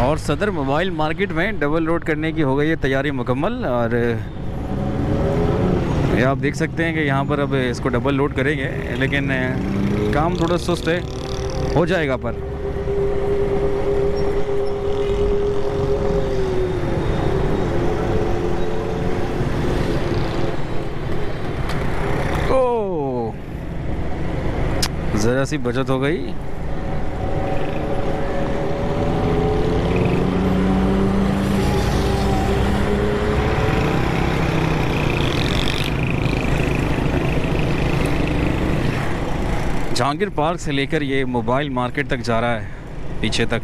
और सदर mobile market में डबल लोड करने की हो गई है तैयारी मुकम्मल। और ये आप देख सकते हैं कि यहाँ पर अब इसको डबल लोड करेंगे, लेकिन काम थोड़ा सुस्त है, हो जाएगा पर। ओ ज़रा सी बचत हो गई। जहांगीर पार्क से लेकर ये मोबाइल मार्केट तक जा रहा है, पीछे तक।